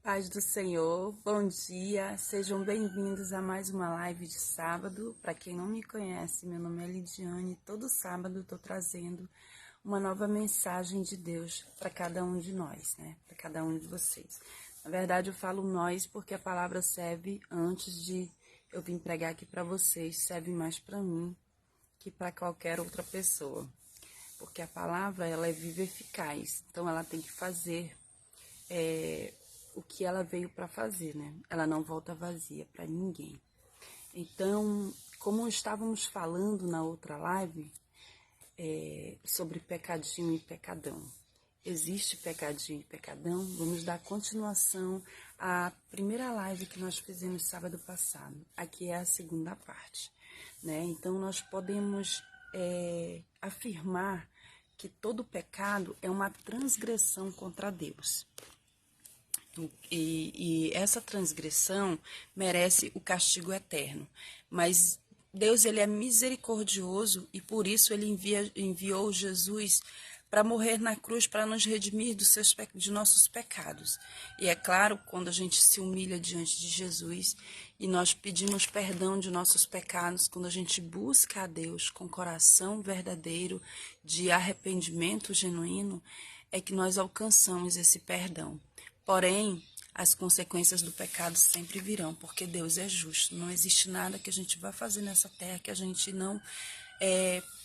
Paz do Senhor, bom dia, sejam bem-vindos a mais uma live de sábado. Para quem não me conhece, meu nome é Lidiane. Todo sábado estou trazendo uma nova mensagem de Deus para cada um de nós, né? Para cada um de vocês. Na verdade, eu falo nós porque a palavra serve antes de eu vir pregar aqui para vocês, serve mais para mim que para qualquer outra pessoa. Porque a palavra, ela é viva e eficaz, então ela tem que fazer o que ela veio para fazer, né? Ela não volta vazia para ninguém. Então, como estávamos falando na outra live, sobre pecadinho e pecadão. Existe pecadinho e pecadão? Vamos dar continuação à primeira live que nós fizemos sábado passado. Aqui é a segunda parte, né? Então, nós podemos afirmar que todo pecado é uma transgressão contra Deus. E essa transgressão merece o castigo eterno. Mas Deus, ele é misericordioso e por isso ele enviou Jesus para morrer na cruz, para nos redimir de nossos pecados. E é claro, quando a gente se humilha diante de Jesus e nós pedimos perdão de nossos pecados, quando a gente busca a Deus com coração verdadeiro, de arrependimento genuíno, é que nós alcançamos esse perdão. Porém, as consequências do pecado sempre virão, porque Deus é justo. Não existe nada que a gente vá fazer nessa terra que a gente não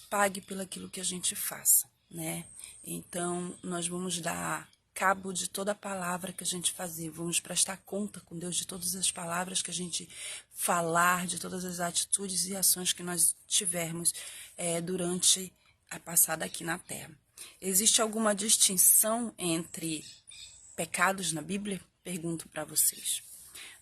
pague pelo aquilo que a gente faça, né? Então, nós vamos dar cabo de toda a palavra que a gente fazer, vamos prestar conta com Deus de todas as palavras que a gente falar, de todas as atitudes e ações que nós tivermos durante a passada aqui na terra. Existe alguma distinção entre pecados na Bíblia? Pergunto para vocês.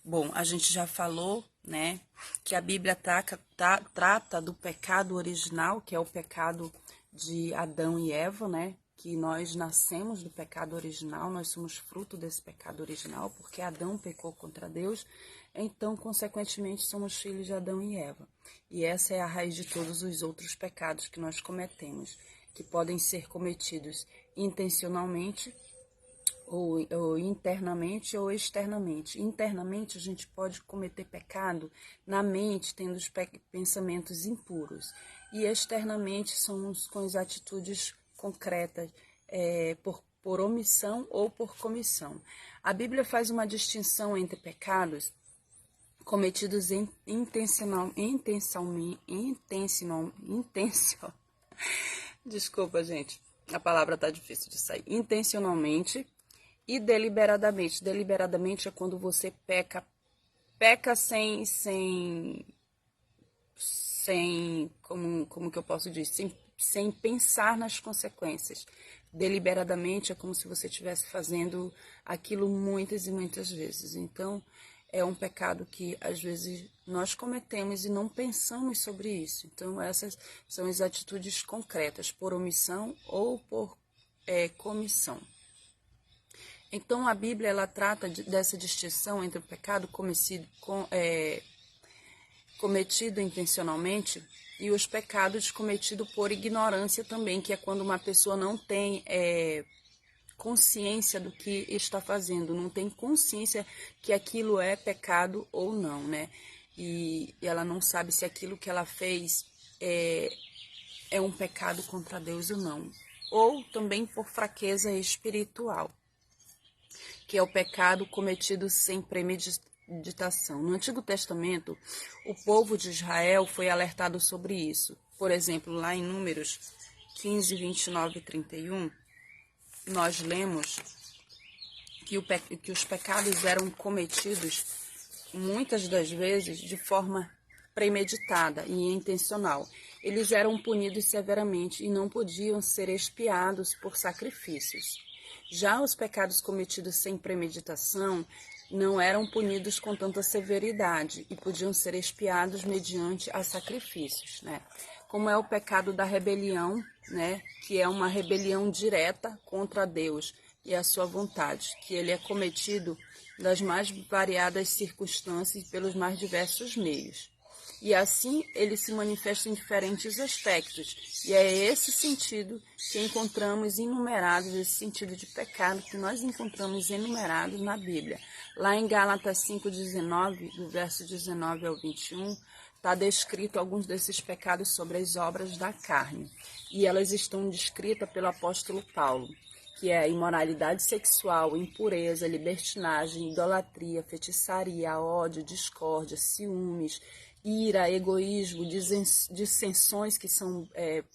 Bom, a gente já falou, né, que a Bíblia trata do pecado original, que é o pecado de Adão e Eva, né, que nós nascemos do pecado original, nós somos fruto desse pecado original, porque Adão pecou contra Deus, então, consequentemente, somos filhos de Adão e Eva. E essa é a raiz de todos os outros pecados que nós cometemos, que podem ser cometidos intencionalmente, ou internamente ou externamente. Internamente, a gente pode cometer pecado na mente, tendo os pensamentos impuros. E externamente, somos com as atitudes concretas, por omissão ou por comissão. A Bíblia faz uma distinção entre pecados cometidos Desculpa, gente. A palavra tá difícil de sair. Intencionalmente e deliberadamente. Deliberadamente é quando você peca como que eu posso dizer, sem pensar nas consequências. Deliberadamente é como se você estivesse fazendo aquilo muitas e muitas vezes. Então, é um pecado que às vezes nós cometemos e não pensamos sobre isso. Então, essas são as atitudes concretas, por omissão ou por comissão. Então, a Bíblia ela trata dessa distinção entre o pecado cometido intencionalmente e os pecados cometidos por ignorância também, que é quando uma pessoa não tem consciência do que está fazendo, não tem consciência que aquilo é pecado ou não, né? E ela não sabe se aquilo que ela fez é um pecado contra Deus ou não. Ou também por fraqueza espiritual, que é o pecado cometido sem premeditação. No Antigo Testamento, o povo de Israel foi alertado sobre isso. Por exemplo, lá em Números 15, 29 e 31, nós lemos que os pecados eram cometidos muitas das vezes de forma premeditada e intencional. Eles eram punidos severamente e não podiam ser expiados por sacrifícios. Já os pecados cometidos sem premeditação não eram punidos com tanta severidade e podiam ser expiados mediante a sacrifícios, né? Como é o pecado da rebelião, né? Que é uma rebelião direta contra Deus e a sua vontade, que ele é cometido das mais variadas circunstâncias e pelos mais diversos meios. E assim ele se manifesta em diferentes aspectos. E é esse sentido que encontramos enumerados, esse sentido de pecado que nós encontramos enumerados na Bíblia. Lá em Gálatas 5:19, do verso 19 ao 21, está descrito alguns desses pecados sobre as obras da carne. E elas estão descritas pelo apóstolo Paulo, que é a imoralidade sexual, impureza, libertinagem, idolatria, feitiçaria, ódio, discórdia, ciúmes, ira, egoísmo, dissensões, que são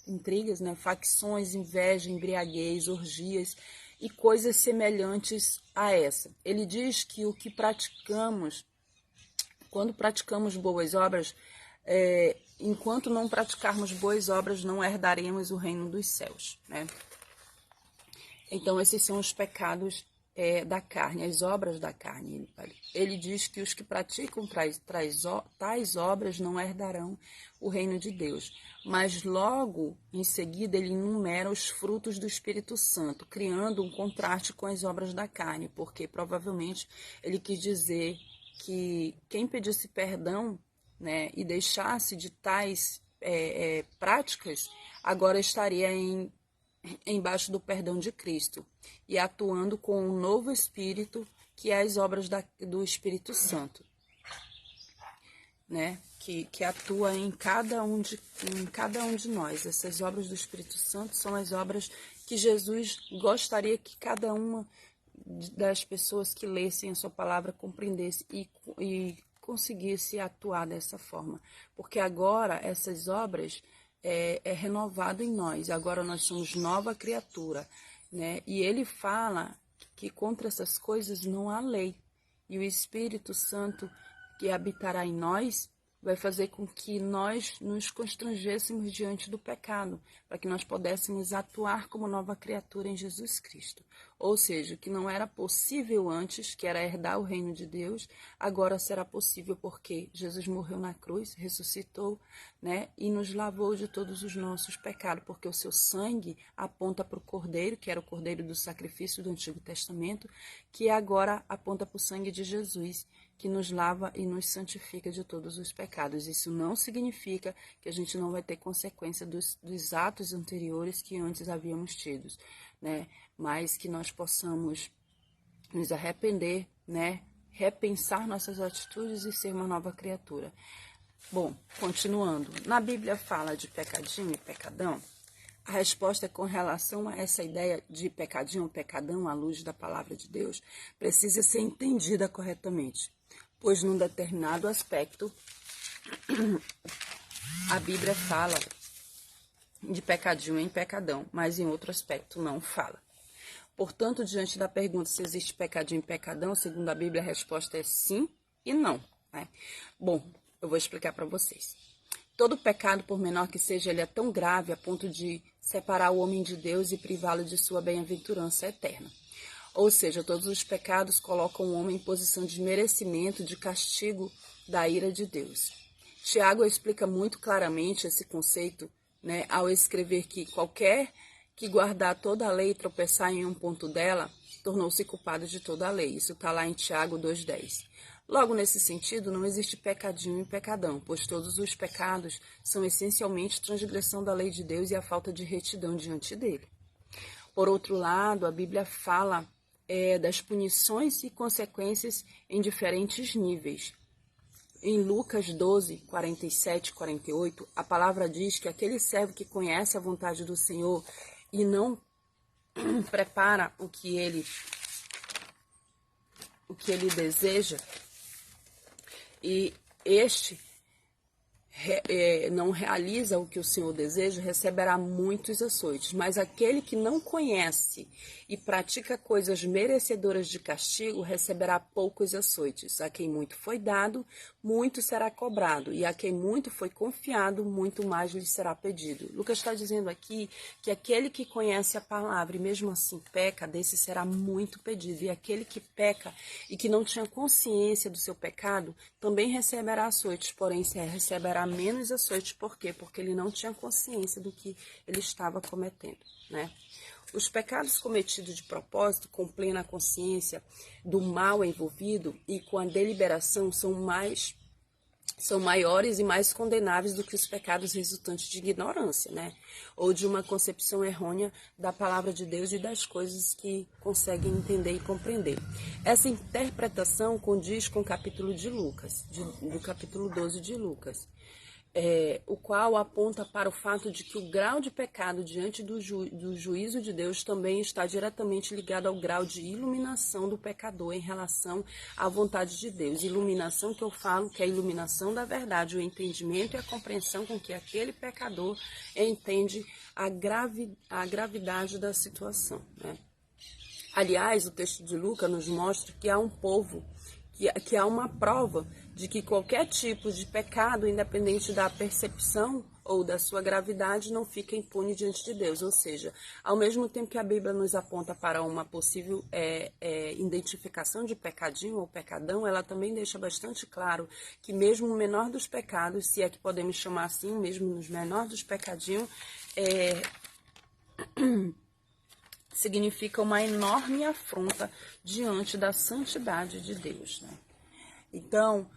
intrigas, né? Facções, inveja, embriaguez, orgias e coisas semelhantes a essa. Ele diz que o que praticamos, quando praticamos boas obras, enquanto não praticarmos boas obras, não herdaremos o reino dos céus, né? Então, esses são os pecados da carne, as obras da carne. Ele diz que os que praticam tais obras não herdarão o reino de Deus. Mas logo em seguida ele enumera os frutos do Espírito Santo, criando um contraste com as obras da carne, porque provavelmente ele quis dizer que quem pedisse perdão, né, e deixasse de tais práticas, agora estaria embaixo do perdão de Cristo e atuando com um novo Espírito, que é as obras do Espírito Santo, né? Que atua em cada um de nós. Essas obras do Espírito Santo são as obras que Jesus gostaria que cada uma das pessoas que lessem a sua palavra compreendesse e conseguisse atuar dessa forma. Porque agora essas obras é renovado em nós. Agora nós somos nova criatura, né? E ele fala que contra essas coisas não há lei. E o Espírito Santo que habitará em nós vai fazer com que nós nos constrangêssemos diante do pecado, para que nós pudéssemos atuar como nova criatura em Jesus Cristo. Ou seja, o que não era possível antes, que era herdar o reino de Deus, agora será possível porque Jesus morreu na cruz, ressuscitou, né, e nos lavou de todos os nossos pecados, porque o seu sangue aponta para o Cordeiro, que era o Cordeiro do sacrifício do Antigo Testamento, que agora aponta para o sangue de Jesus, que nos lava e nos santifica de todos os pecados. Isso não significa que a gente não vai ter consequência dos atos anteriores que antes havíamos tido, né? Mas que nós possamos nos arrepender, né? Repensar nossas atitudes e ser uma nova criatura. Bom, continuando. Na Bíblia fala de pecadinho e pecadão. A resposta com relação a essa ideia de pecadinho ou pecadão, à luz da palavra de Deus, precisa ser entendida corretamente, pois num determinado aspecto a Bíblia fala de pecadinho em pecadão, mas em outro aspecto não fala. Portanto, diante da pergunta se existe pecadinho e pecadão, segundo a Bíblia, a resposta é sim e não, né? Bom, eu vou explicar para vocês. Todo pecado, por menor que seja, ele é tão grave a ponto de separar o homem de Deus e privá-lo de sua bem-aventurança eterna. Ou seja, todos os pecados colocam o homem em posição de merecimento, de castigo da ira de Deus. Tiago explica muito claramente esse conceito, né, ao escrever que qualquer que guardar toda a lei e tropeçar em um ponto dela, tornou-se culpado de toda a lei. Isso está lá em Tiago 2,10. Logo, nesse sentido, não existe pecadinho e pecadão, pois todos os pecados são essencialmente transgressão da lei de Deus e a falta de retidão diante dele. Por outro lado, a Bíblia fala das punições e consequências em diferentes níveis. Em Lucas 12, 47 e 48, a palavra diz que aquele servo que conhece a vontade do Senhor e não prepara o que ele deseja, e este não realiza o que o Senhor deseja, receberá muitos açoites. Mas aquele que não conhece e pratica coisas merecedoras de castigo, receberá poucos açoites. A quem muito foi dado, muito será cobrado. E a quem muito foi confiado, muito mais lhe será pedido. Lucas está dizendo aqui que aquele que conhece a palavra e mesmo assim peca, desse será muito pedido. E aquele que peca e que não tinha consciência do seu pecado, também receberá açoites, porém receberá menos açoites. Por quê? Porque ele não tinha consciência do que ele estava cometendo, né? Os pecados cometidos de propósito, com plena consciência do mal envolvido e com a deliberação, são mais são maiores e mais condenáveis do que os pecados resultantes de ignorância, né? Ou de uma concepção errônea da palavra de Deus e das coisas que conseguem entender e compreender. Essa interpretação condiz com o capítulo de Lucas, do capítulo 12 de Lucas, o qual aponta para o fato de que o grau de pecado diante do juízo de Deus também está diretamente ligado ao grau de iluminação do pecador em relação à vontade de Deus. Iluminação que eu falo que é a iluminação da verdade, o entendimento e a compreensão com que aquele pecador entende a gravidade da situação, né? Aliás, o texto de Lucas nos mostra que há um povo, que há uma prova de que qualquer tipo de pecado, independente da percepção ou da sua gravidade, não fica impune diante de Deus. Ou seja, ao mesmo tempo que a Bíblia nos aponta para uma possível identificação de pecadinho ou pecadão, ela também deixa bastante claro que mesmo o menor dos pecados, se é que podemos chamar assim, mesmo nos menores dos pecadinhos, significa uma enorme afronta diante da santidade de Deus, né? Então,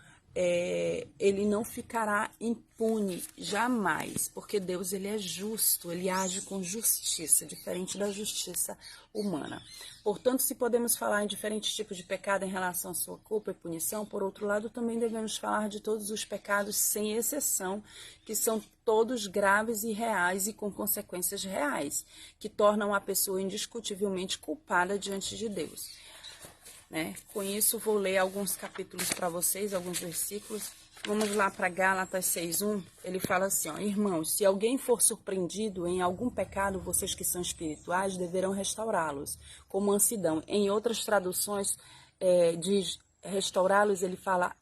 ele não ficará impune jamais, porque Deus ele é justo, ele age com justiça, diferente da justiça humana. Portanto, se podemos falar em diferentes tipos de pecado em relação à sua culpa e punição, por outro lado, também devemos falar de todos os pecados, sem exceção, que são todos graves e reais e com consequências reais, que tornam a pessoa indiscutivelmente culpada diante de Deus. Né? Com isso, vou ler alguns capítulos para vocês, alguns versículos. Vamos lá para Gálatas 6:1. Ele fala assim, ó: irmãos, se alguém for surpreendido em algum pecado, vocês que são espirituais deverão restaurá-los com mansidão. Em outras traduções, diz restaurá-los, ele fala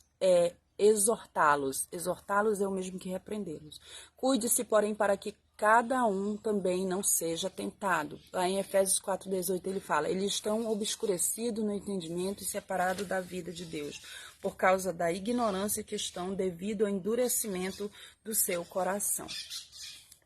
exortá-los. Exortá-los é o mesmo que repreendê-los. Cuide-se, porém, para que cada um também não seja tentado. Lá em Efésios 4:18 ele fala, eles estão obscurecidos no entendimento e separados da vida de Deus, por causa da ignorância que estão devido ao endurecimento do seu coração.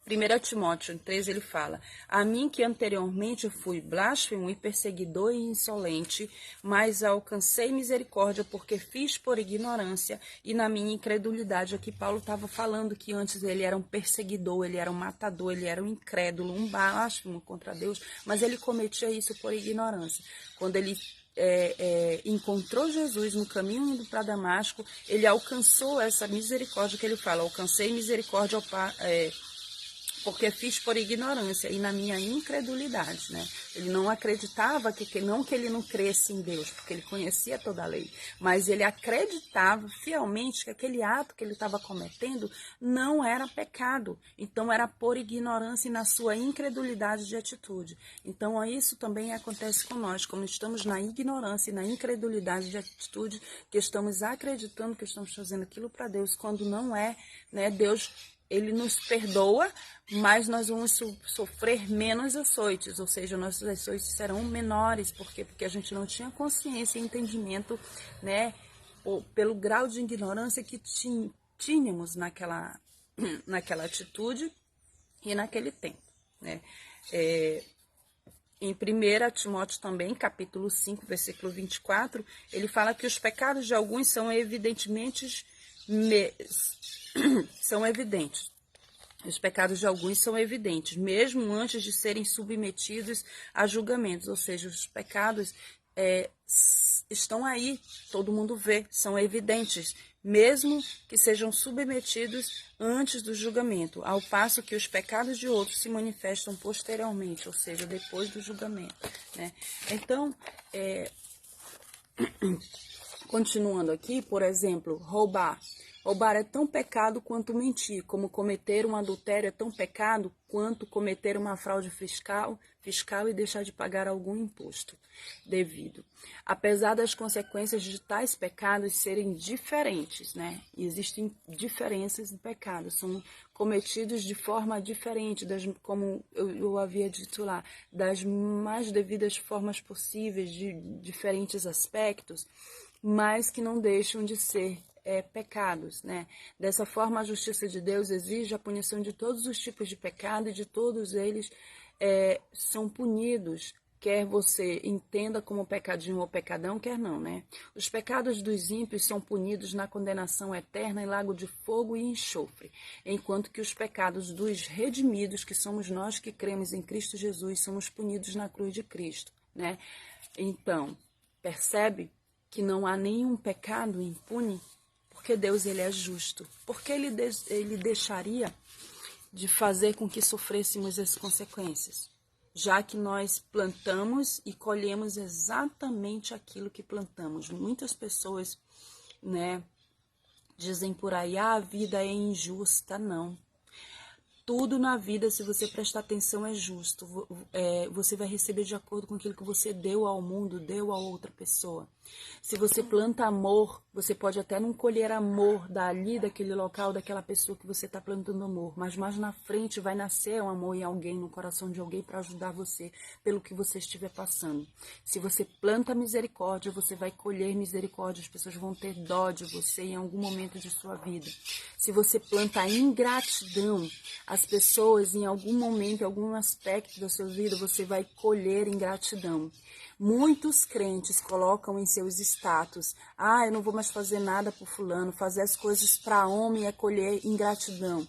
1 Timóteo 3, ele fala, a mim que anteriormente fui blasfemo e perseguidor e insolente, mas alcancei misericórdia porque fiz por ignorância e na minha incredulidade. Aqui Paulo estava falando que antes ele era um perseguidor, ele era um matador, ele era um incrédulo, um blasfemo contra Deus, mas ele cometia isso por ignorância. Quando ele encontrou Jesus no caminho indo para Damasco, ele alcançou essa misericórdia que ele fala, alcancei misericórdia porque fiz por ignorância e na minha incredulidade, né? Ele não acreditava não que ele não cresce em Deus, porque ele conhecia toda a lei, mas ele acreditava fielmente que aquele ato que ele estava cometendo não era pecado, então era por ignorância e na sua incredulidade de atitude. Então isso também acontece com nós, quando estamos na ignorância e na incredulidade de atitude, que estamos acreditando que estamos fazendo aquilo para Deus, quando não é, né? Deus, ele nos perdoa, mas nós vamos sofrer menos açoites, ou seja, nossos açoites serão menores, porque a gente não tinha consciência e entendimento, né, pelo grau de ignorância que tínhamos naquela atitude e naquele tempo, né. Em 1 Timóteo também, capítulo 5, versículo 24, ele fala que os pecados de alguns são evidentes. Os pecados de alguns são evidentes, mesmo antes de serem submetidos a julgamentos. Ou seja, os pecados estão aí, todo mundo vê, são evidentes, mesmo que sejam submetidos antes do julgamento, ao passo que os pecados de outros se manifestam posteriormente, ou seja, depois do julgamento, né? Então, continuando aqui, por exemplo, roubar. Roubar é tão pecado quanto mentir, como cometer um adultério é tão pecado quanto cometer uma fraude fiscal e deixar de pagar algum imposto devido. Apesar das consequências de tais pecados serem diferentes, né? Existem diferenças em pecados, são cometidos de forma diferente, como eu havia dito lá, das mais devidas formas possíveis, de diferentes aspectos, mas que não deixam de ser pecados, né? Dessa forma, a justiça de Deus exige a punição de todos os tipos de pecado e de todos eles são punidos, quer você entenda como pecadinho ou pecadão, quer não, né? Os pecados dos ímpios são punidos na condenação eterna em lago de fogo e enxofre, enquanto que os pecados dos redimidos, que somos nós que cremos em Cristo Jesus, somos punidos na cruz de Cristo, né? Então, percebe que não há nenhum pecado impune, porque Deus ele é justo. Porque ele deixaria de fazer com que sofrêssemos as consequências, já que nós plantamos e colhemos exatamente aquilo que plantamos. Muitas pessoas, né, dizem por aí, a vida é injusta. Não. Tudo na vida, se você prestar atenção, é justo. Você vai receber de acordo com aquilo que você deu ao mundo, deu a outra pessoa. Se você planta amor, você pode até não colher amor dali, daquele local, daquela pessoa que você está plantando amor. Mas mais na frente vai nascer um amor em alguém, no coração de alguém, para ajudar você pelo que você estiver passando. Se você planta misericórdia, você vai colher misericórdia. As pessoas vão ter dó de você em algum momento de sua vida. Se você planta ingratidão, as pessoas em algum momento, em algum aspecto da sua vida, você vai colher ingratidão. Muitos crentes colocam em seus status, eu não vou mais fazer nada por fulano, fazer as coisas para homem é colher ingratidão.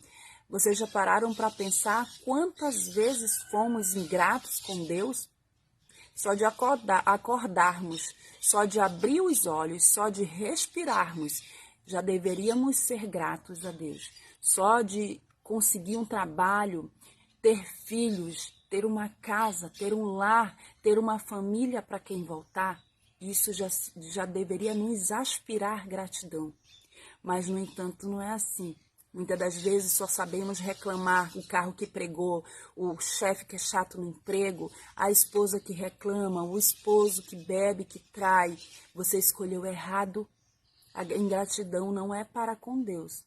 Vocês já pararam para pensar quantas vezes fomos ingratos com Deus? Só de acordarmos, só de abrir os olhos, só de respirarmos, já deveríamos ser gratos a Deus. Só de conseguir um trabalho, ter filhos, ter uma casa, ter um lar, ter uma família para quem voltar, isso já deveria nos aspirar gratidão. Mas, no entanto, não é assim. Muitas das vezes só sabemos reclamar o carro que pregou, o chefe que é chato no emprego, a esposa que reclama, o esposo que bebe, que trai. Você escolheu errado. A ingratidão não é para com Deus.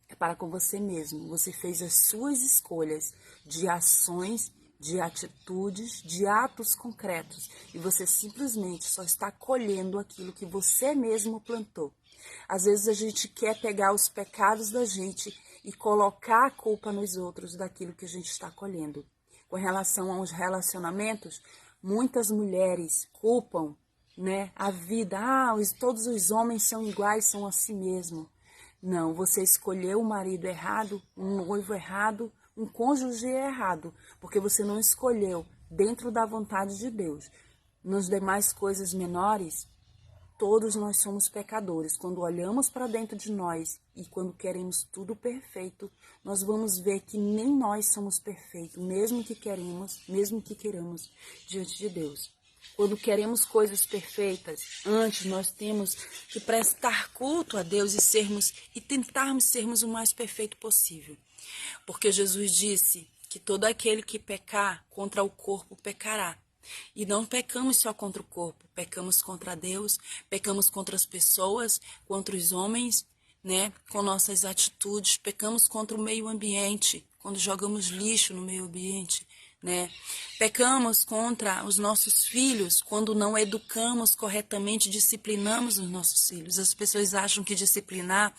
É para com você mesmo. Você fez as suas escolhas de ações, de atitudes, de atos concretos. E você simplesmente só está colhendo aquilo que você mesmo plantou. Às vezes a gente quer pegar os pecados da gente e colocar a culpa nos outros daquilo que a gente está colhendo. Com relação aos relacionamentos, muitas mulheres culpam, né, a vida. Todos os homens são iguais, são assim mesmo. Não, você escolheu um marido errado, um noivo errado, um cônjuge errado, porque você não escolheu dentro da vontade de Deus. Nas demais coisas menores, todos nós somos pecadores. Quando olhamos para dentro de nós e quando queremos tudo perfeito, nós vamos ver que nem nós somos perfeitos, mesmo que queiramos diante de Deus. Quando queremos coisas perfeitas, antes nós temos que prestar culto a Deus e tentarmos sermos o mais perfeito possível. Porque Jesus disse que todo aquele que pecar contra o corpo pecará. E não pecamos só contra o corpo, pecamos contra Deus, pecamos contra as pessoas, contra os homens, né? Com nossas atitudes, pecamos contra o meio ambiente, quando jogamos lixo no meio ambiente, né? Pecamos contra os nossos filhos quando não educamos corretamente, disciplinamos os nossos filhos. As pessoas acham que disciplinar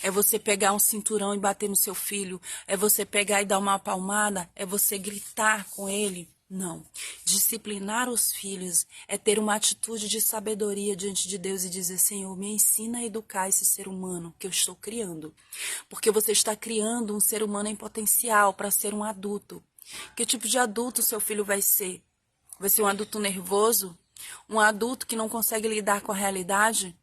é você pegar um cinturão e bater no seu filho, é você pegar e dar uma palmada, é você gritar com ele. Não. Disciplinar os filhos é ter uma atitude de sabedoria diante de Deus e dizer: Senhor, me ensina a educar esse ser humano que eu estou criando. Porque você está criando um ser humano em potencial para ser um adulto. Que tipo de adulto seu filho vai ser? Vai ser um adulto nervoso? Um adulto que não consegue lidar com a realidade?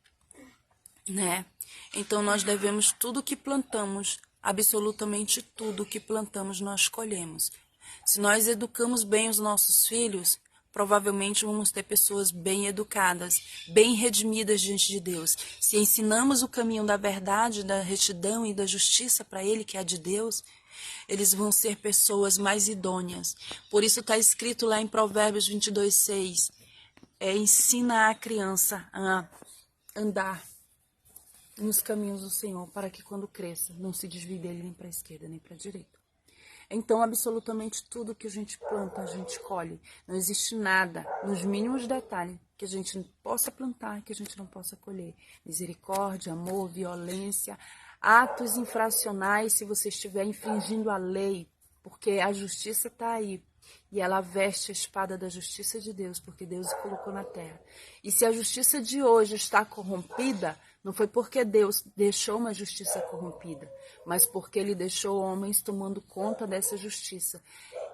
Né? Então nós devemos tudo que plantamos, absolutamente tudo que plantamos nós colhemos. Se nós educamos bem os nossos filhos, provavelmente vamos ter pessoas bem educadas, bem redimidas diante de Deus. Se ensinamos o caminho da verdade, da retidão e da justiça para ele, que é a de Deus, eles vão ser pessoas mais idôneas. Por isso está escrito lá em Provérbios 22:6, ensina a criança a andar nos caminhos do Senhor, para que quando cresça, não se desvie dele nem para a esquerda, nem para a direita. Então, absolutamente tudo que a gente planta, a gente colhe. Não existe nada, nos mínimos detalhes, que a gente possa plantar, que a gente não possa colher. Misericórdia, amor, violência, atos infracionais, se você estiver infringindo a lei, porque a justiça está aí. E ela veste a espada da justiça de Deus, porque Deus o colocou na terra. E se a justiça de hoje está corrompida, não foi porque Deus deixou uma justiça corrompida, mas porque ele deixou homens tomando conta dessa justiça.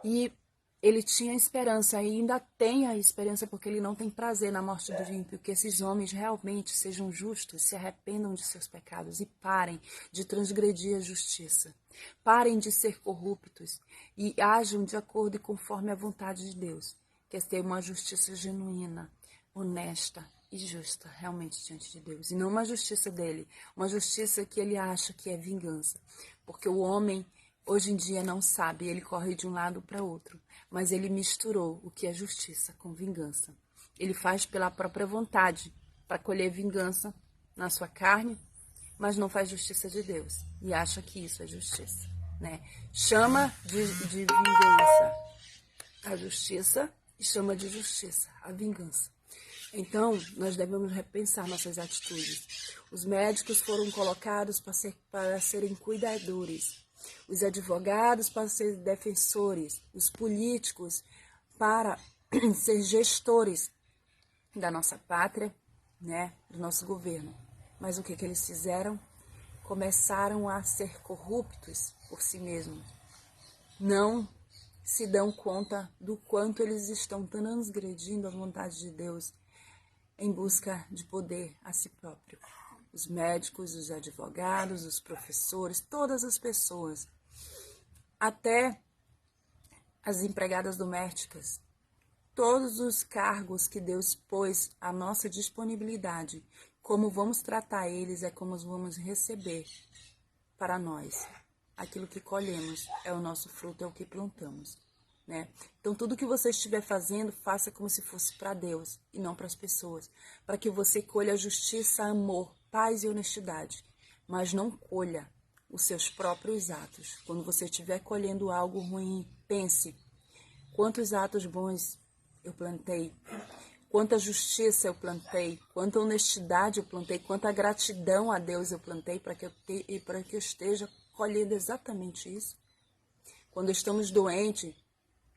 E ele tinha esperança, e ainda tem a esperança, porque ele não tem prazer na morte do ímpio, que esses homens realmente sejam justos, se arrependam de seus pecados e parem de transgredir a justiça. Parem de ser corruptos e ajam de acordo e conforme a vontade de Deus, que é ter uma justiça genuína, honesta e justa realmente diante de Deus. E não uma justiça dele, uma justiça que ele acha que é vingança. Porque o homem hoje em dia não sabe, ele corre de um lado para outro, mas ele misturou o que é justiça com vingança. Ele faz pela própria vontade, para colher vingança na sua carne, mas não faz justiça de Deus e acha que isso é justiça, né? Chama de vingança a justiça e chama de justiça a vingança. Então, nós devemos repensar nossas atitudes. Os médicos foram colocados para serem cuidadores, os advogados para serem defensores, os políticos para ser gestores da nossa pátria, né, do nosso governo. Mas o que eles fizeram? Começaram a ser corruptos por si mesmos. Não se dão conta do quanto eles estão transgredindo a vontade de Deus em busca de poder a si próprio. Os médicos, os advogados, os professores, todas as pessoas, até as empregadas domésticas, todos os cargos que Deus pôs à nossa disponibilidade, como vamos tratar eles é como vamos receber para nós. Aquilo que colhemos é o nosso fruto, é o que plantamos, né? Então, tudo que você estiver fazendo, faça como se fosse para Deus e não para as pessoas, para que você colha justiça, amor, paz e honestidade, mas não colha os seus próprios atos. Quando você estiver colhendo algo ruim, pense: quantos atos bons eu plantei? Quanta justiça eu plantei, quanta honestidade eu plantei, quanta gratidão a Deus eu plantei para que eu esteja colhendo exatamente isso. Quando estamos doentes,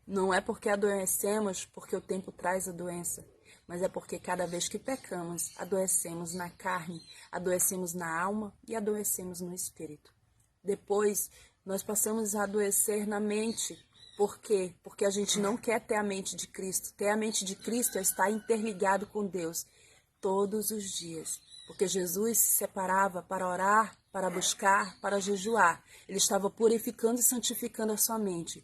não é porque adoecemos, porque o tempo traz a doença, mas é porque cada vez que pecamos, adoecemos na carne, adoecemos na alma e adoecemos no espírito. Depois, nós passamos a adoecer na mente. Por quê? Porque a gente não quer ter a mente de Cristo. Ter a mente de Cristo é estar interligado com Deus todos os dias. Porque Jesus se separava para orar, para buscar, para jejuar. Ele estava purificando e santificando a sua mente.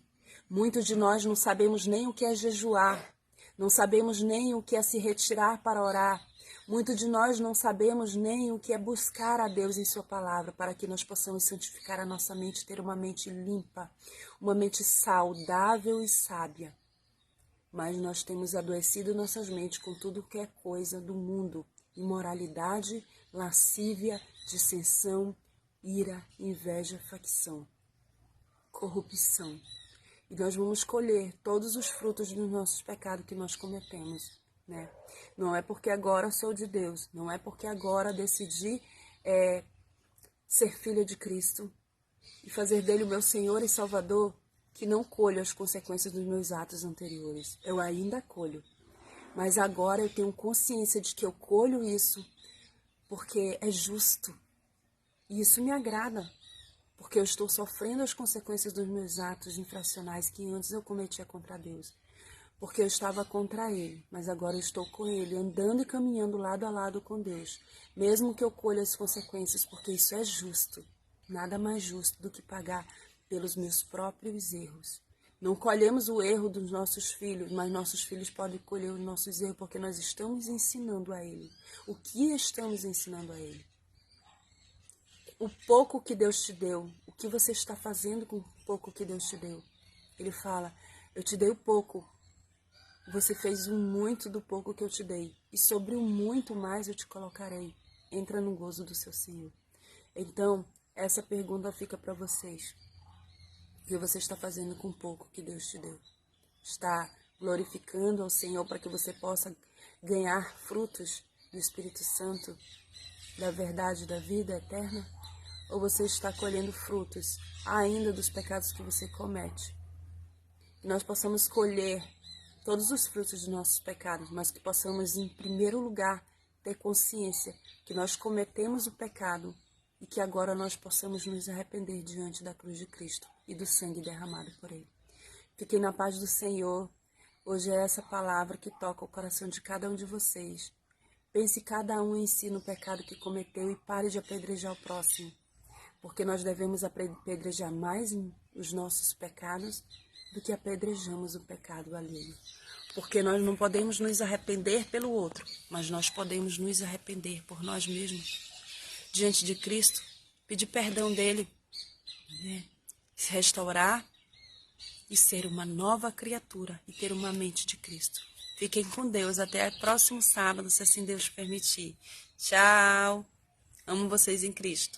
Muitos de nós não sabemos nem o que é jejuar. Não sabemos nem o que é se retirar para orar. Muitos de nós não sabemos nem o que é buscar a Deus em sua palavra, para que nós possamos santificar a nossa mente, ter uma mente limpa, uma mente saudável e sábia. Mas nós temos adoecido nossas mentes com tudo que é coisa do mundo, imoralidade, lascívia, dissensão, ira, inveja, facção, corrupção. E nós vamos colher todos os frutos dos nossos pecados que nós cometemos, né? Não é porque agora sou de Deus, não é porque agora decidi ser filha de Cristo e fazer dele o meu Senhor e Salvador, que não colho as consequências dos meus atos anteriores. Eu ainda colho, mas agora eu tenho consciência de que eu colho isso porque é justo. E isso me agrada, porque eu estou sofrendo as consequências dos meus atos infracionais que antes eu cometia contra Deus. Porque eu estava contra Ele, mas agora eu estou com Ele, andando e caminhando lado a lado com Deus. Mesmo que eu colha as consequências, porque isso é justo. Nada mais justo do que pagar pelos meus próprios erros. Não colhemos o erro dos nossos filhos, mas nossos filhos podem colher os nossos erros, porque nós estamos ensinando a Ele. O que estamos ensinando a Ele? O pouco que Deus te deu, o que você está fazendo com o pouco que Deus te deu? Ele fala: eu te dei o pouco, você fez o muito do pouco que eu te dei, e sobre o muito mais eu te colocarei. Entra no gozo do seu Senhor. Então, essa pergunta fica para vocês. O que você está fazendo com o pouco que Deus te deu? Está glorificando ao Senhor para que você possa ganhar frutos do Espírito Santo, da verdade, da vida eterna? Ou você está colhendo frutos ainda dos pecados que você comete? que nós possamos colher todos os frutos dos nossos pecados, mas que possamos, em primeiro lugar, ter consciência que nós cometemos o pecado e que agora nós possamos nos arrepender diante da cruz de Cristo e do sangue derramado por Ele. Fiquem na paz do Senhor. Hoje é essa palavra que toca o coração de cada um de vocês. Pense cada um em si no pecado que cometeu e pare de apedrejar o próximo, porque nós devemos apedrejar mais os nossos pecados do que apedrejamos o pecado alheio. Porque nós não podemos nos arrepender pelo outro, mas nós podemos nos arrepender por nós mesmos. Diante de Cristo, pedir perdão dele, se restaurar e ser uma nova criatura e ter uma mente de Cristo. Fiquem com Deus. Até o próximo sábado, se assim Deus permitir. Tchau. Amo vocês em Cristo.